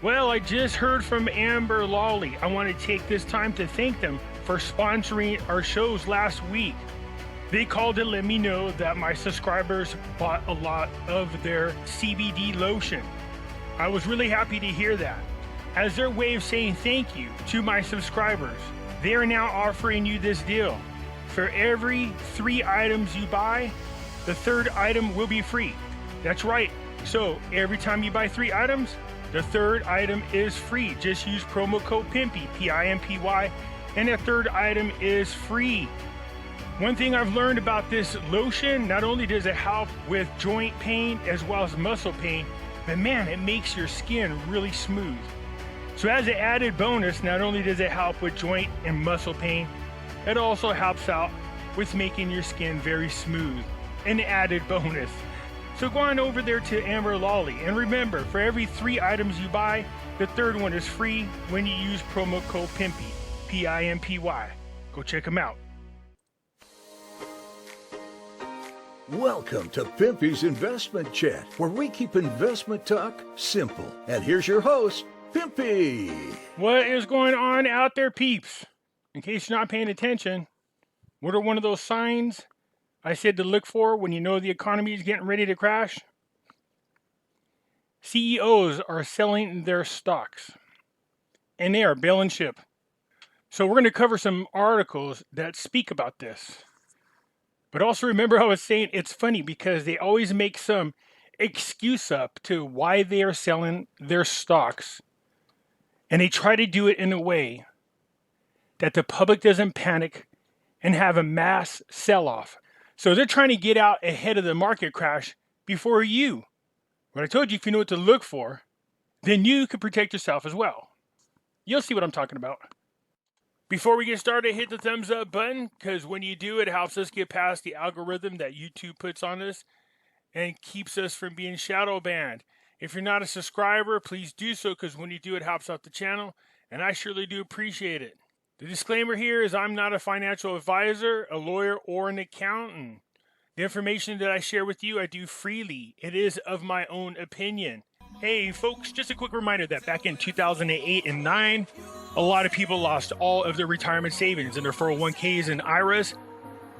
Well, I just heard from Amber Lawley. I want to take this time to thank them for sponsoring our shows last week. They called to let me know that my subscribers bought a lot of their CBD lotion. I was really happy to hear that. As their way of saying thank you to my subscribers, they are now offering you this deal. For every 3 items you buy, the third item will be free. That's right. So every time you buy 3 items, the third item is free. Just use promo code Pimpy, P-I-M-P-Y, and the third item is free. One thing I've learned about this lotion, not only does it help with joint pain as well as muscle pain, but man, it makes your skin really smooth. So as an added bonus, not only does it help with joint and muscle pain, it also helps out with making your skin very smooth. An added bonus. So go on over there to Amber Lawley, and remember, for every 3 items you buy, the third one is free when you use promo code Pimpy, P-I-M-P-Y. Go check them out. Welcome to Pimpy's Investment Chat, where we keep investment talk simple. And here's your host, Pimpy. What is going on out there, peeps? In case you're not paying attention, what are one of those signs I said to look for when you know the economy is getting ready to crash? CEOs are selling their stocks, and they are bailing ship. So we're going to cover some articles that speak about this. But also remember, I was saying it's funny because they always make some excuse up to why they are selling their stocks. And they try to do it in a way that the public doesn't panic and have a mass sell-off. So they're trying to get out ahead of the market crash before you. When I told you, if you know what to look for, then you can protect yourself as well. You'll see what I'm talking about. Before we get started, hit the thumbs up button, because when you do, it helps us get past the algorithm that YouTube puts on us and keeps us from being shadow banned. If you're not a subscriber, please do so, because when you do, it helps out the channel, and I surely do appreciate it. The disclaimer here is I'm not a financial advisor, a lawyer, or an accountant. The information that I share with you, I do freely. It is of my own opinion. Hey folks, just a quick reminder that back in 2008 and 9, a lot of people lost all of their retirement savings and their 401ks and IRAs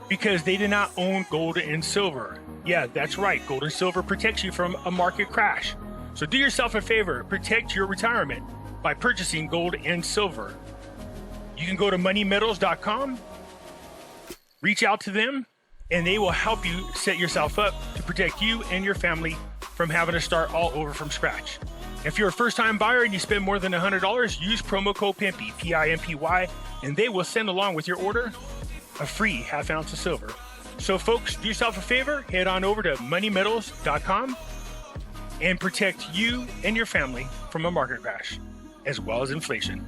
because they did not own gold and silver. Yeah, that's right. Gold and silver protects you from a market crash. So do yourself a favor, protect your retirement by purchasing gold and silver. You can go to moneymetals.com, reach out to them, and they will help you set yourself up to protect you and your family from having to start all over from scratch. If you're a first-time buyer and you spend more than $100, use promo code Pimpy, P-I-M-P-Y, and they will send along with your order a free half ounce of silver. So folks, do yourself a favor, head on over to moneymetals.com and protect you and your family from a market crash, as well as inflation.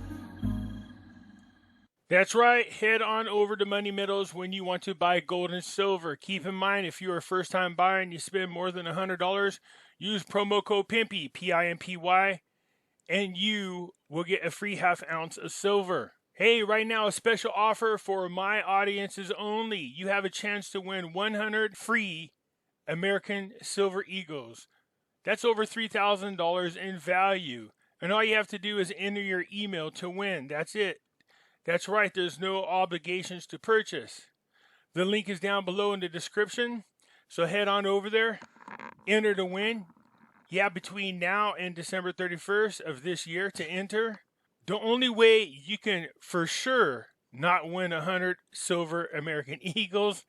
That's right, head on over to Money Metals when you want to buy gold and silver. Keep in mind, if you're a first-time buyer and you spend more than $100, use promo code Pimpy, P-I-M-P-Y, and you will get a free half ounce of silver. Hey, right now, a special offer for my audiences only. You have a chance to win 100 free American Silver Eagles. That's over $3,000 in value. And all you have to do is enter your email to win. That's it. That's right, there's no obligations to purchase. The link is down below in the description, so head on over there, enter to win. You have between now and December 31st of this year to enter. The only way you can for sure not win 100 silver American Eagles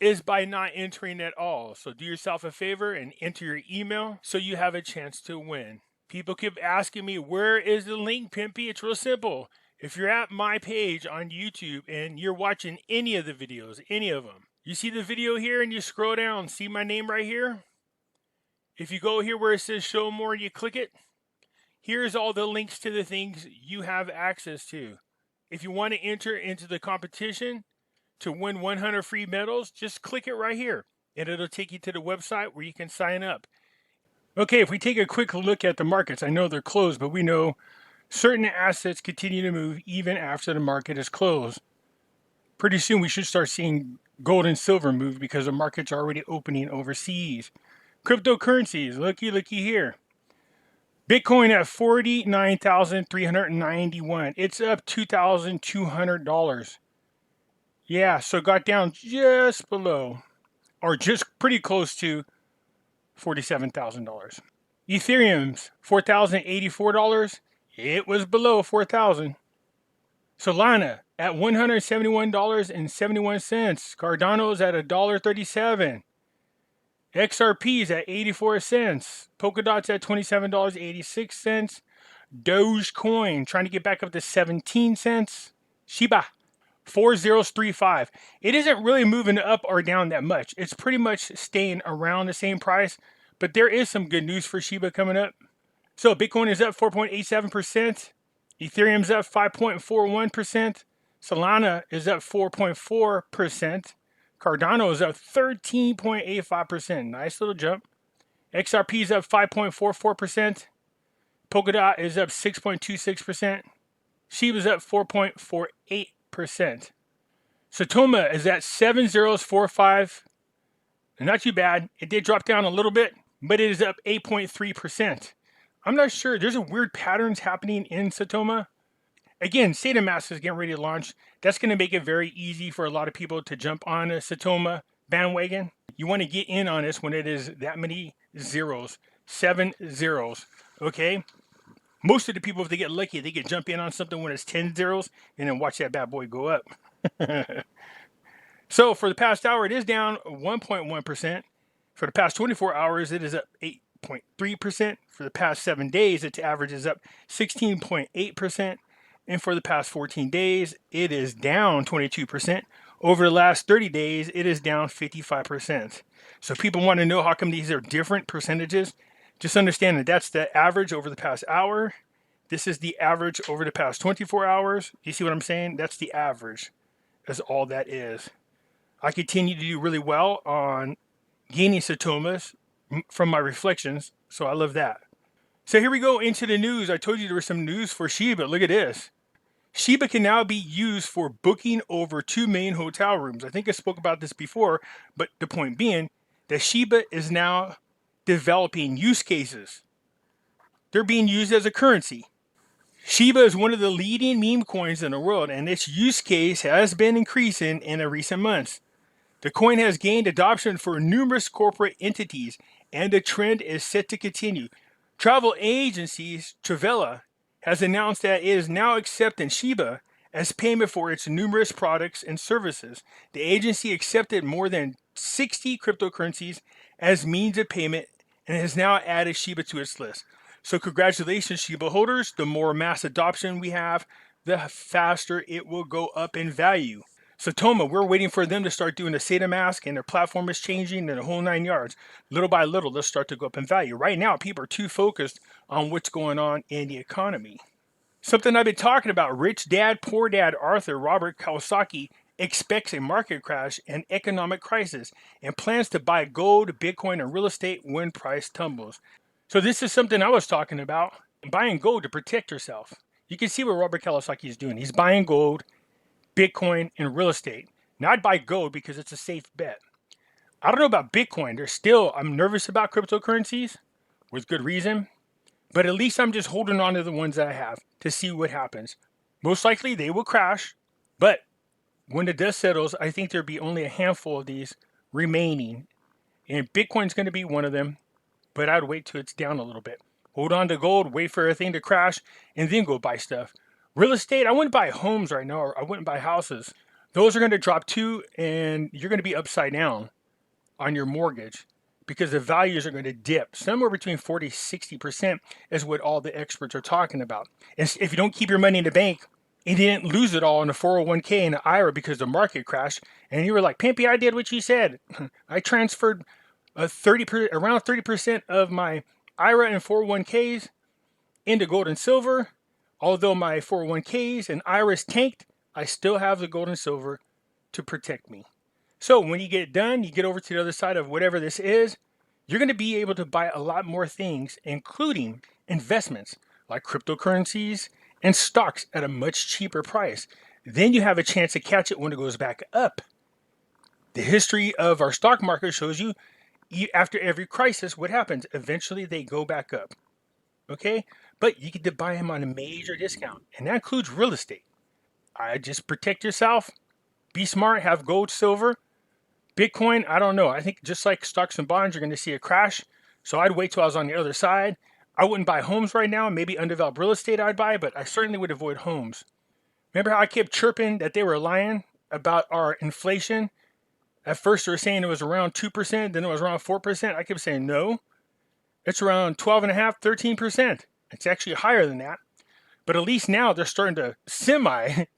is by not entering at all. So do yourself a favor and enter your email so you have a chance to win. People keep asking me, where is the link, Pimpy? It's real simple. If you're at my page on YouTube and you're watching any of the videos, any of them, you see the video here and you scroll down, see my name right here? If you go here where it says show more and you click it, here's all the links to the things you have access to. If you want to enter into the competition to win 100 free medals, just click it right here and it'll take you to the website where you can sign up. Okay, if we take a quick look at the markets, I know they're closed, but we know certain assets continue to move even after the market is closed. Pretty soon we should start seeing gold and silver move because the market's already opening overseas. Cryptocurrencies, looky here. Bitcoin at 49,391. It's up $2,200. Yeah, so it got down just below, or just pretty close to $47,000. Ethereum's $4,084. It was below 4,000. Solana at $171.71. Cardano's at $1.37. XRP's at 84 cents. Polkadot's at $27.86. Dogecoin trying to get back up to 17 cents. Shiba 4035. It isn't really moving up or down that much. It's pretty much staying around the same price, but there is some good news for Shiba coming up. So Bitcoin is up 4.87%. Ethereum's up 5.41%. Solana is up 4.4%. Cardano is up 13.85%. Nice little jump. XRP is up 5.44%. Polkadot is up 6.26%. Shiba's up 4.48%. Satoma is at 7045. Not too bad. It did drop down a little bit, but it is up 8.3%. I'm not sure. There's a weird patterns happening in Satoma. Again, SataMask is getting ready to launch. That's going to make it very easy for a lot of people to jump on a Satoma bandwagon. You want to get in on this when it is that many zeros. 7 zeros. Okay? Most of the people, if they get lucky, they can jump in on something when it's 10 zeros and then watch that bad boy go up. So for the past hour, it is down 1.1%. For the past 24 hours, it is up 8.3%. For the past 7 days, its average is up 16.8%. And for the past 14 days, it is down 22%. Over the last 30 days, it is down 55%. So people want to know how come these are different percentages. Just understand that that's the average over the past hour. This is the average over the past 24 hours. You see what I'm saying? That's the average. That's all that is. I continue to do really well on gaining Satomas from my reflections. So I love that. So here we go into the news. I told you there was some news for Shiba. Look at this. Shiba can now be used for booking over 2 million hotel rooms. I think I spoke about this before, but the point being that Shiba is now developing use cases. They're being used as a currency. Shiba is one of the leading meme coins in the world, and its use case has been increasing in the recent months. The coin has gained adoption for numerous corporate entities, and the trend is set to continue. Travel agencies Travella has announced that it is now accepting Shiba as payment for its numerous products and services. The agency accepted more than 60 cryptocurrencies as means of payment and has now added Shiba to its list. So congratulations, Shiba holders. The more mass adoption we have, the faster it will go up in value. Satoma, we're waiting for them to start doing the SataMask, and their platform is changing and the whole 9 yards. Little by little, they'll start to go up in value. Right now, people are too focused on what's going on in the economy. Something I've been talking about, Rich Dad, Poor Dad Arthur Robert Kiyosaki expects a market crash and economic crisis and plans to buy gold, Bitcoin, and real estate when price tumbles. So this is something I was talking about, buying gold to protect yourself. You can see what Robert Kiyosaki is doing. He's buying gold, Bitcoin, and real estate. Now I'd buy gold because it's a safe bet. I don't know about Bitcoin. I'm nervous about cryptocurrencies with good reason, but at least I'm just holding on to the ones that I have to see what happens. Most likely they will crash, but when the dust settles, I think there'll be only a handful of these remaining, and Bitcoin's going to be one of them, but I'd wait till it's down a little bit. Hold on to gold, wait for everything to crash, and then go buy stuff. Real estate, I wouldn't buy homes right now, or I wouldn't buy houses. Those are going to drop too, and you're going to be upside down on your mortgage because the values are going to dip. Somewhere between 40 to 60% is what all the experts are talking about. And if you don't keep your money in the bank, you didn't lose it all in a 401k and an IRA because the market crashed, and you were like, Pimpy, I did what you said. I transferred around 30% of my IRA and 401ks into gold and silver. Although my 401ks and IRAs tanked, I still have the gold and silver to protect me. So when you get it done, you get over to the other side of whatever this is, you're going to be able to buy a lot more things, including investments like cryptocurrencies and stocks at a much cheaper price. Then you have a chance to catch it when it goes back up. The history of our stock market shows you after every crisis, what happens? Eventually they go back up. okay? But you get to buy them on a major discount, and that includes real estate. I just protect yourself, be smart, have gold, silver. Bitcoin, I don't know. I think just like stocks and bonds, you're going to see a crash. So I'd wait till I was on the other side. I wouldn't buy homes right now. Maybe undeveloped real estate I'd buy, but I certainly would avoid homes. Remember how I kept chirping that they were lying about our inflation? At first they were saying it was around 2%, then it was around 4%. I kept saying no. It's around 12.5%, 13%. It's actually higher than that. But at least now they're starting to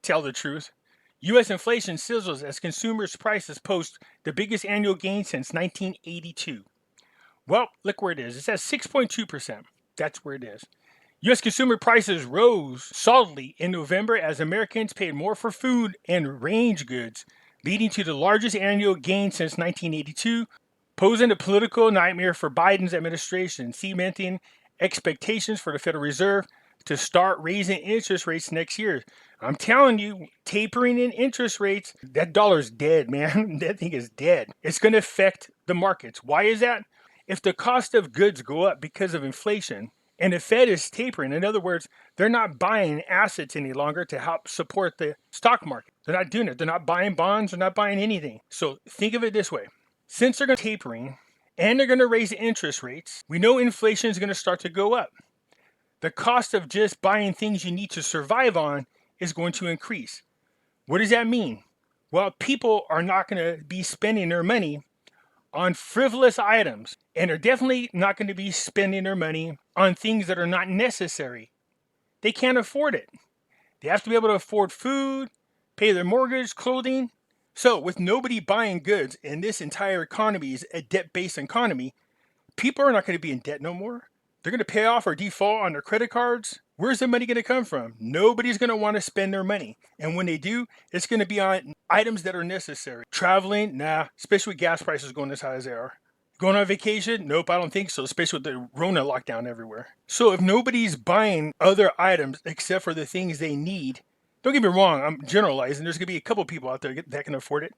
tell the truth. U.S. inflation sizzles as consumers' prices post the biggest annual gain since 1982. Well, look where it is. It's at 6.2%. That's where it is. U.S. consumer prices rose solidly in November as Americans paid more for food and range goods, leading to the largest annual gain since 1982, posing a political nightmare for Biden's administration, cementing expectations for the Federal Reserve to start raising interest rates next year. I'm telling you, tapering in interest rates, that dollar's dead, man. That thing is dead. It's going to affect the markets. Why is that? If the cost of goods go up because of inflation and the Fed is tapering, in other words, they're not buying assets any longer to help support the stock market. They're not doing it. They're not buying bonds. They're not buying anything. So think of it this way. Since they're going to tapering and they're going to raise interest rates, we know inflation is going to start to go up. The cost of just buying things you need to survive on is going to increase. What does that mean? Well, people are not going to be spending their money on frivolous items, and they're definitely not going to be spending their money on things that are not necessary. They can't afford it. They have to be able to afford food, pay their mortgage, clothing. So with nobody buying goods, and this entire economy is a debt-based economy, people are not going to be in debt no more. They're going to pay off or default on their credit cards. Where's the money going to come from? Nobody's going to want to spend their money. And when they do, it's going to be on items that are necessary. Traveling, nah, especially with gas prices going as high as they are. Going on vacation? Nope, I don't think so, especially with the RONA lockdown everywhere. So if nobody's buying other items except for the things they need, don't get me wrong, I'm generalizing. There's going to be a couple people out there that can afford it.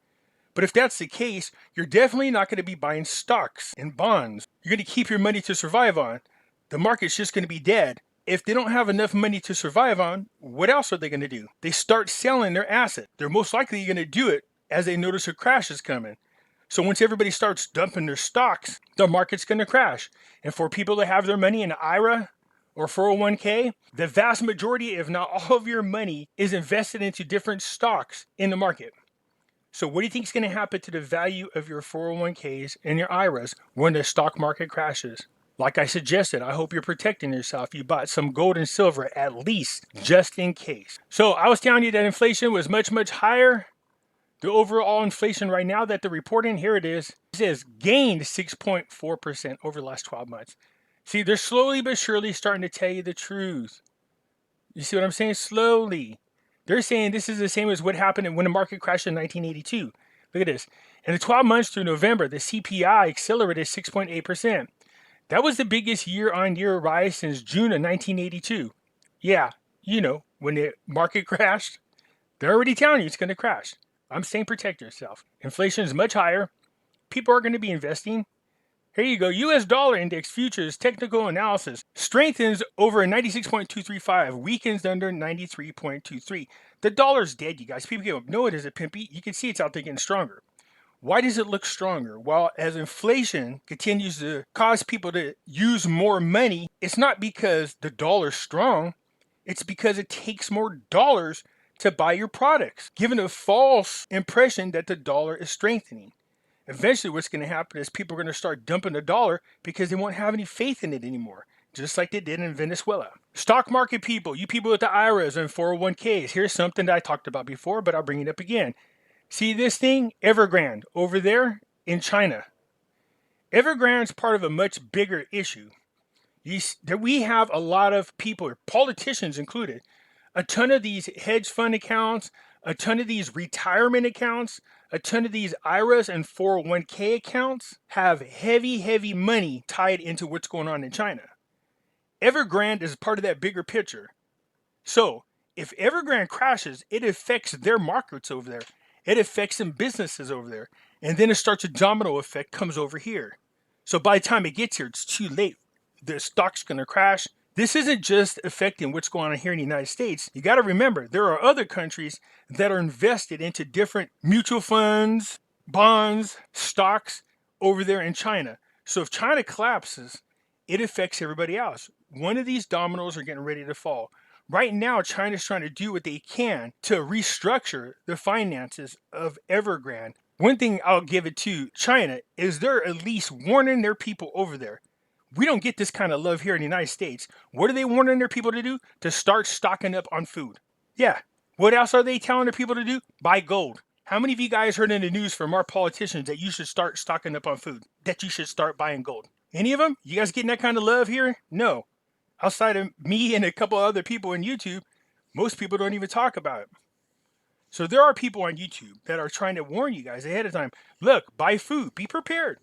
But if that's the case, you're definitely not going to be buying stocks and bonds. You're going to keep your money to survive on. The market's just going to be dead. If they don't have enough money to survive on, what else are they going to do? They start selling their asset. They're most likely going to do it as they notice a crash is coming. So once everybody starts dumping their stocks, the market's going to crash. And for people that have their money in IRA or 401k, the vast majority, if not all of your money, is invested into different stocks in the market. So what do you think is going to happen to the value of your 401ks and your IRAs when the stock market crashes? Like I suggested, I hope you're protecting yourself. You bought some gold and silver at least, just in case. So I was telling you that inflation was much, much higher. The overall inflation right now that they're reporting, here it is. It says gained 6.4% over the last 12 months. See, they're slowly but surely starting to tell you the truth. You see what I'm saying? Slowly. They're saying this is the same as what happened when the market crashed in 1982. Look at this. In the 12 months through November, the CPI accelerated 6.8%. That was the biggest year-on-year rise since June of 1982. Yeah, you know, when the market crashed, they're already telling you it's going to crash. I'm saying protect yourself. Inflation is much higher. People are going to be investing. Here you go. U.S. dollar index futures technical analysis strengthens over 96.235, weakens under 93.23. The dollar's dead, you guys. People go, no, it isn't, Pimpy. You can see it's out there getting stronger. Why does it look stronger? Well, as inflation continues to cause people to use more money, it's not because the dollar's strong. It's because it takes more dollars to buy your products, giving a false impression that the dollar is strengthening. Eventually, what's going to happen is people are going to start dumping the dollar because they won't have any faith in it anymore, just like they did in Venezuela. Stock market people, you people with the IRAs and 401ks, here's something that I talked about before, but I'll bring it up again. See this thing, Evergrande, over there in China. Evergrande's part of a much bigger issue. That we have a lot of people, politicians included, a ton of these hedge fund accounts, a ton of these retirement accounts, a ton of these IRAs and 401k accounts have heavy, heavy money tied into what's going on in China. Evergrande is part of that bigger picture. So if Evergrande crashes, it affects their markets over there. It affects some businesses over there. And then it starts a domino effect, comes over here. So by the time it gets here, it's too late. The stock's going to crash. This isn't just affecting what's going on here in the United States. You got to remember, there are other countries that are invested into different mutual funds, bonds, stocks over there in China. So if China collapses, it affects everybody else. One of these dominoes are getting ready to fall. Right now, China's trying to do what they can to restructure the finances of Evergrande. One thing I'll give it to China is they're at least warning their people over there. We don't get this kind of love here in the United States. What are they warning their people to do? To start stocking up on food. Yeah. What else are they telling their people to do? Buy gold. How many of you guys heard in the news from our politicians that you should start stocking up on food? That you should start buying gold? Any of them? You guys getting that kind of love here? No. Outside of me and a couple other people on YouTube, most people don't even talk about it. So there are people on YouTube that are trying to warn you guys ahead of time. Look, buy food. Be prepared.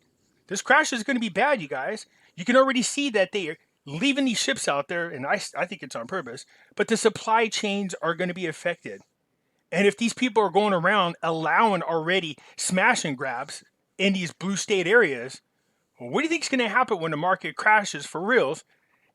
This crash is going to be bad, you guys. You can already see that they are leaving these ships out there, and I think it's on purpose, but the supply chains are going to be affected. And if these people are going around allowing already smash and grabs in these blue state areas, well, what do you think is going to happen when the market crashes for reals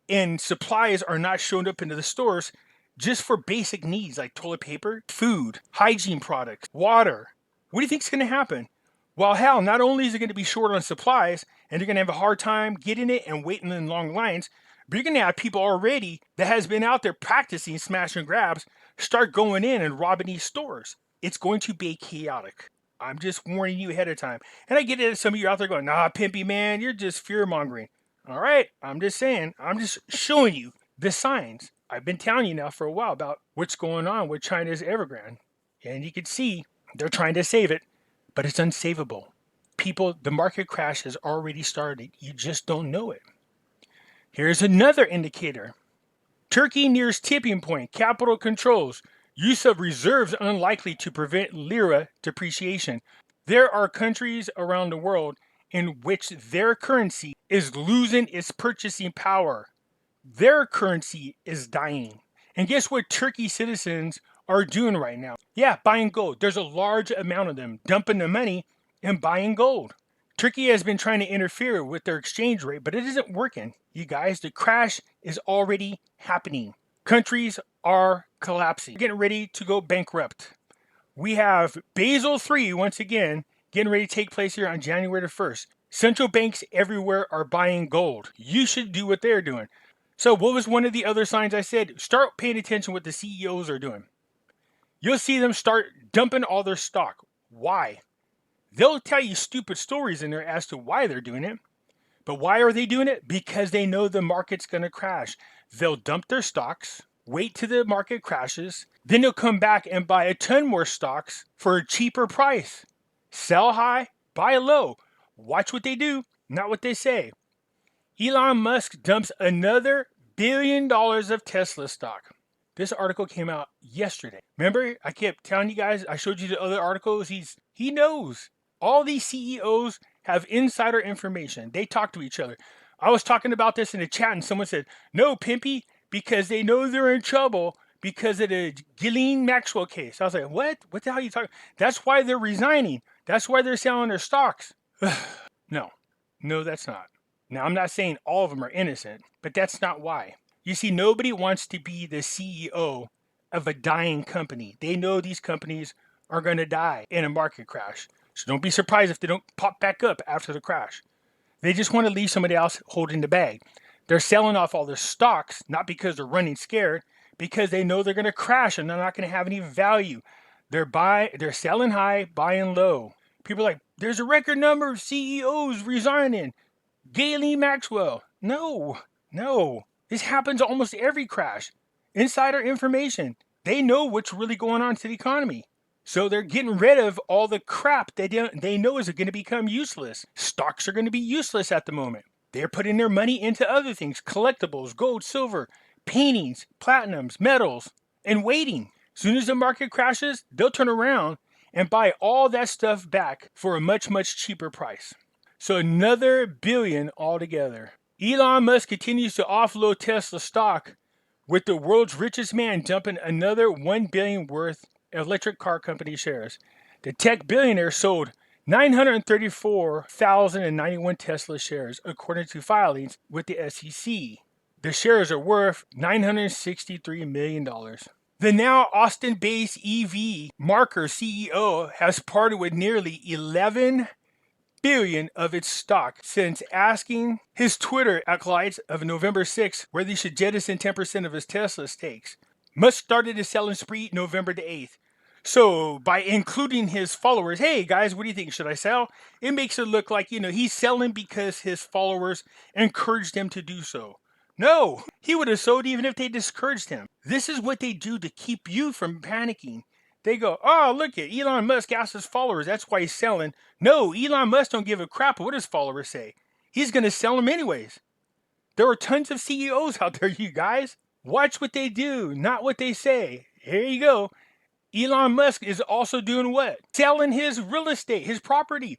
and supplies are not showing up into the stores just for basic needs like toilet paper, food, hygiene products, water? What do you think is going to happen? Well, hell, not only is it going to be short on supplies and you're going to have a hard time getting it and waiting in long lines, but you're going to have people already that has been out there practicing smash and grabs start going in and robbing these stores. It's going to be chaotic. I'm just warning you ahead of time. And I get it, some of you out there going, nah, Pimpy, man, you're just fear-mongering. All right, I'm just saying, I'm just showing you the signs. I've been telling you now for a while about what's going on with China's Evergrande. And you can see they're trying to save it, but it's unsavable. People, the market crash has already started. You just don't know it. Here's another indicator. Turkey nears tipping point. Capital controls. Use of reserves unlikely to prevent lira depreciation. There are countries around the world in which their currency is losing its purchasing power. Their currency is dying. And guess what Turkey citizens are doing right now? Yeah, buying gold. There's a large amount of them dumping the money and buying gold. Turkey has been trying to interfere with their exchange rate, but it isn't working. You guys, the crash is already happening. Countries are collapsing, getting ready to go bankrupt. We have Basel III once again getting ready to take place here on January the 1st. Central banks everywhere are buying gold. You should do what they're doing. So what was one of the other signs I said? Start paying attention what the CEOs are doing. You'll see them start dumping all their stock. Why? They'll tell you stupid stories in there as to why they're doing it. But why are they doing it? Because they know the market's going to crash. They'll dump their stocks, wait till the market crashes, then they'll come back and buy a ton more stocks for a cheaper price. Sell high, buy low. Watch what they do, not what they say. Elon Musk dumps another $1 billion of Tesla stock. This article came out yesterday. Remember, I kept telling you guys, I showed you the other articles. He knows. All these CEOs have insider information. They talk to each other. I was talking about this in the chat and someone said, no, Pimpy, because they know they're in trouble because of the Ghislaine Maxwell case. I was like, what? What the hell are you talking? That's why they're resigning. That's why they're selling their stocks. No, that's not. Now, I'm not saying all of them are innocent, but that's not why. You see, nobody wants to be the CEO of a dying company. They know these companies are going to die in a market crash. So don't be surprised if they don't pop back up after the crash. They just want to leave somebody else holding the bag. They're selling off all their stocks, not because they're running scared, because they know they're going to crash and they're not going to have any value. They're selling high, buying low. People are like, there's a record number of CEOs resigning. Ghislaine Maxwell. No. This happens almost every crash. Insider information. They know what's really going on to the economy. So they're getting rid of all the crap they know is going to become useless. Stocks are going to be useless at the moment. They're putting their money into other things. Collectibles, gold, silver, paintings, platinums, metals, and waiting. As soon as the market crashes, they'll turn around and buy all that stuff back for a much, much cheaper price. So another $1 billion altogether. Elon Musk continues to offload Tesla stock, with the world's richest man dumping another $1 billion worth of electric car company shares. The tech billionaire sold 934,091 Tesla shares, according to filings with the SEC. The shares are worth $963 million. The now Austin-based EV marker CEO has parted with nearly 11 billion of its stock since asking his Twitter acolytes of November 6th whether he should jettison 10% of his Tesla stakes. Musk started his selling spree November the 8th. So by including his followers, hey guys, what do you think? Should I sell? It makes it look like, he's selling because his followers encouraged him to do so. No, he would have sold even if they discouraged him. This is what they do to keep you from panicking. They go, oh, look at Elon Musk asked his followers. That's why he's selling. No, Elon Musk don't give a crap what his followers say. He's going to sell them anyways. There are tons of CEOs out there, you guys. Watch what they do, not what they say. Here you go. Elon Musk is also doing what? Selling his real estate, his property.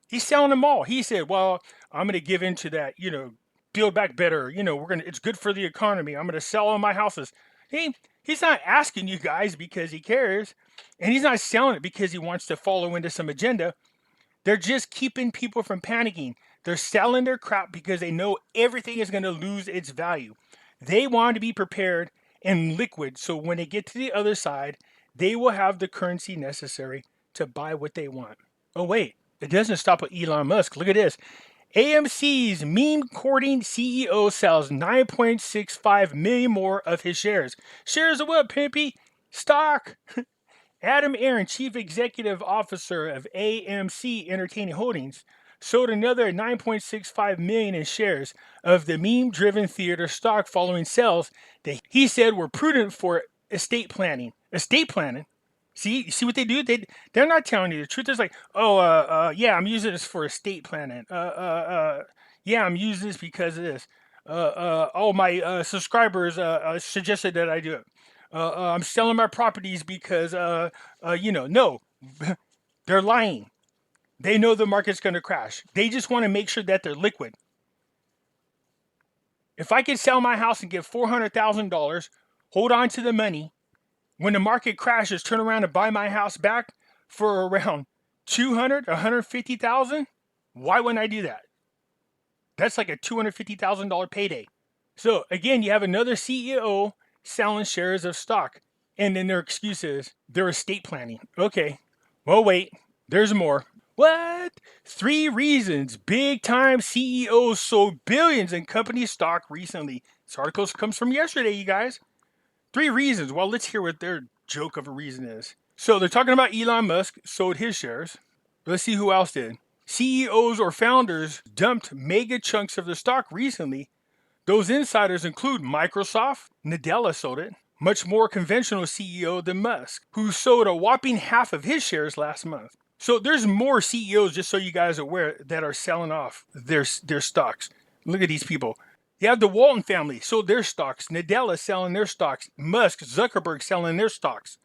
He's selling them all. He said, well, I'm going to give into that, build back better. It's good for the economy. I'm going to sell all my houses. He's not asking you guys because he cares. And he's not selling it because he wants to follow into some agenda. They're just keeping people from panicking. They're selling their crap because they know everything is going to lose its value. They want to be prepared and liquid so when they get to the other side, they will have the currency necessary to buy what they want. Oh, wait. It doesn't stop with Elon Musk. Look at this. AMC's meme-courting CEO sells 9.65 million more of his shares. Shares of what, Pimpy? Stock. Adam Aron, Chief Executive Officer of AMC Entertainment Holdings, sold another 9.65 million in shares of the meme-driven theater stock following sales that he said were prudent for estate planning. Estate planning? See, you see what they do? They're not telling you the truth. It's like, yeah, I'm using this for estate planning. Yeah, I'm using this because of this. All my subscribers suggested that I do it. I'm selling my properties because, no, they're lying. They know the market's going to crash. They just want to make sure that they're liquid. If I can sell my house and get $400,000, hold on to the money, when the market crashes, turn around and buy my house back for around $200,000, $150,000, why wouldn't I do that? That's like a $250,000 payday. So again, you have another CEO selling shares of stock. And then their excuse is they're estate planning. Okay, well, wait, there's more. What? 3 reasons big time CEOs sold billions in company stock recently. This article comes from yesterday, you guys. 3 reasons. Well, let's hear what their joke of a reason is. So they're talking about Elon Musk sold his shares. Let's see who else did. CEOs or founders dumped mega chunks of the stock recently. Those insiders include Microsoft, Nadella sold it, much more conventional CEO than Musk, who sold a whopping half of his shares last month. So there's more CEOs, just so you guys are aware, that are selling off their stocks. Look at these people. You have the Walton family sold their stocks, Nadella selling their stocks, Musk, Zuckerberg selling their stocks,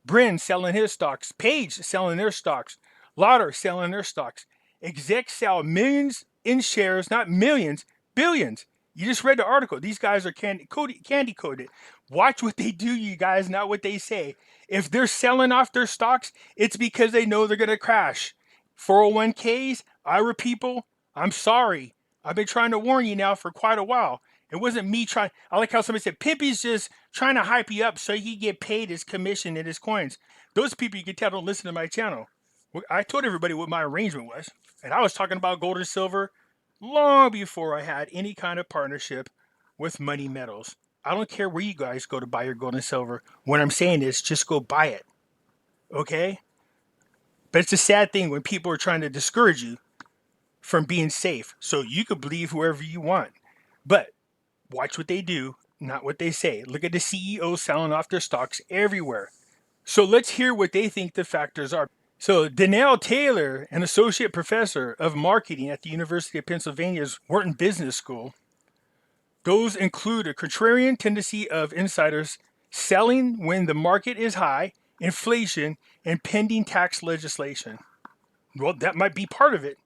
Brin selling his stocks, Page selling their stocks, Lauder selling their stocks. Execs sell millions in shares, not millions, billions. You just read the article. These guys are candy coded. Watch what they do, you guys, not what they say. If they're selling off their stocks, it's because they know they're going to crash. 401ks, IRA people, I'm sorry. I've been trying to warn you now for quite a while. It wasn't me trying. I like how somebody said, Pimpy's just trying to hype you up so he get paid his commission and his coins. Those people you can tell don't listen to my channel. I told everybody what my arrangement was. And I was talking about gold and silver long before I had any kind of partnership with Money Metals. I don't care where you guys go to buy your gold and silver. What I'm saying is just go buy it. Okay? But it's a sad thing when people are trying to discourage you from being safe. So you could believe whoever you want. But watch what they do, not what they say. Look at the CEOs selling off their stocks everywhere. So let's hear what they think the factors are. So Danelle Taylor, an associate professor of marketing at the University of Pennsylvania's Wharton Business School, those include a contrarian tendency of insiders selling when the market is high, inflation, and pending tax legislation. Well, that might be part of it,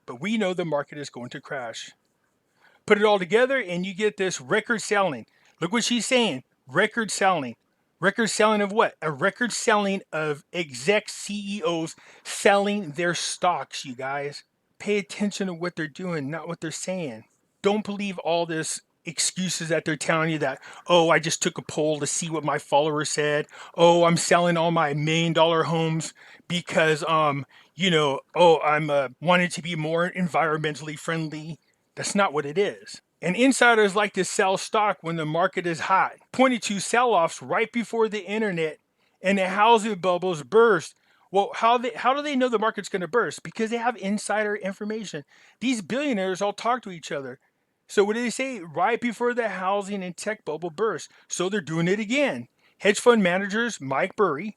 but we know the market is going to crash. Put it all together and you get this record selling. Look what she's saying, record selling. Record selling of what? A record selling of exec CEOs selling their stocks, you guys. Pay attention to what they're doing, not what they're saying. Don't believe all this excuses that they're telling you that, oh, I just took a poll to see what my followers said. Oh, I'm selling all my $1 million homes because, oh, I'm wanting to be more environmentally friendly. That's not what it is. And insiders like to sell stock when the market is hot, pointing to sell-offs right before the internet and the housing bubbles burst. Well, how do they know the market's going to burst? Because they have insider information. These billionaires all talk to each other. So what do they say? Right before the housing and tech bubble burst. So they're doing it again. Hedge fund managers Mike Burry,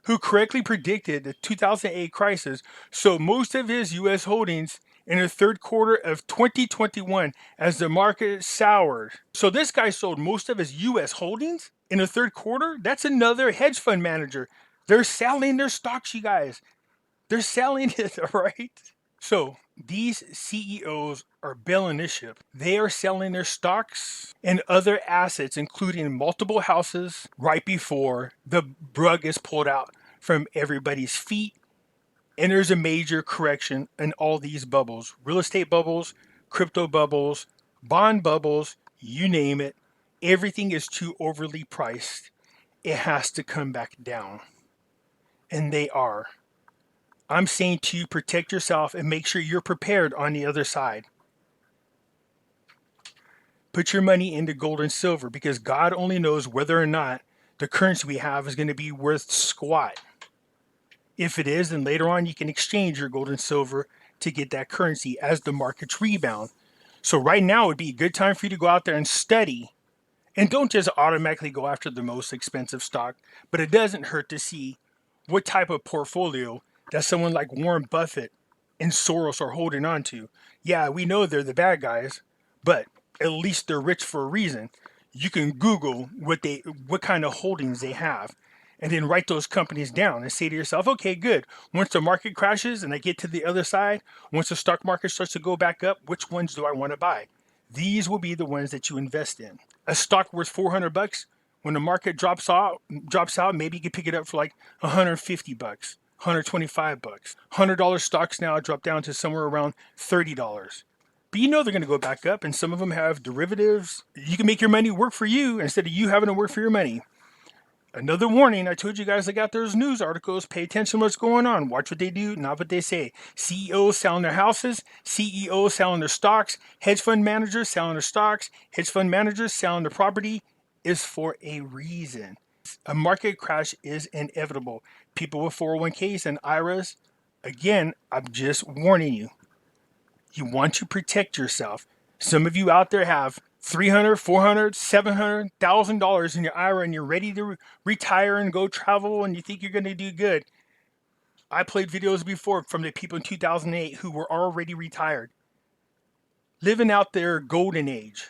who correctly predicted the 2008 crisis, sold most of his U.S. holdings in the third quarter of 2021 as the market soured. So this guy sold most of his U.S. holdings in the third quarter? That's another hedge fund manager. They're selling their stocks, you guys. They're selling it, all right? So these CEOs are bailing this ship. They are selling their stocks and other assets, including multiple houses, right before the rug is pulled out from everybody's feet. And there's a major correction in all these bubbles. Real estate bubbles, crypto bubbles, bond bubbles, you name it. Everything is too overly priced. It has to come back down. And they are. I'm saying to you, protect yourself and make sure you're prepared on the other side. Put your money into gold and silver because God only knows whether or not the currency we have is going to be worth squat. If it is, then later on you can exchange your gold and silver to get that currency as the markets rebound. So right now would be a good time for you to go out there and study. And don't just automatically go after the most expensive stock, but it doesn't hurt to see what type of portfolio that someone like Warren Buffett and Soros are holding on to. Yeah, we know they're the bad guys, but at least they're rich for a reason. You can Google what kind of holdings they have, and then write those companies down and say to yourself, okay, good. Once the market crashes and I get to the other side, once the stock market starts to go back up, which ones do I want to buy? These will be the ones that you invest in. A stock worth $400, when the market drops out, maybe you can pick it up for like $150, $125. $100 stocks now drop down to somewhere around $30. But you know they're going to go back up, and some of them have derivatives. You can make your money work for you instead of you having to work for your money. Another warning, I told you guys I got those news articles. Pay attention to what's going on. Watch what they do, not what they say. CEOs selling their houses, CEOs selling their stocks, hedge fund managers selling their stocks, hedge fund managers selling their property is for a reason. A market crash is inevitable. People with 401ks and IRAs, again, I'm just warning you. You want to protect yourself. Some of you out there have $300, $400, $700, $1,000 in your IRA and you're ready to retire and go travel and you think you're going to do good. I played videos before from the people in 2008 who were already retired, living out their golden age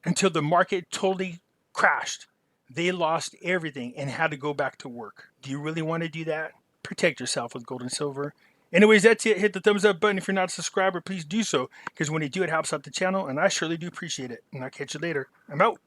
until the market totally crashed. They lost everything and had to go back to work. Do you really want to do that? Protect yourself with gold and silver. Anyways, that's it. Hit the thumbs up button. If you're not a subscriber, please do so, because when you do, it helps out the channel, and I surely do appreciate it. And I'll catch you later. I'm out.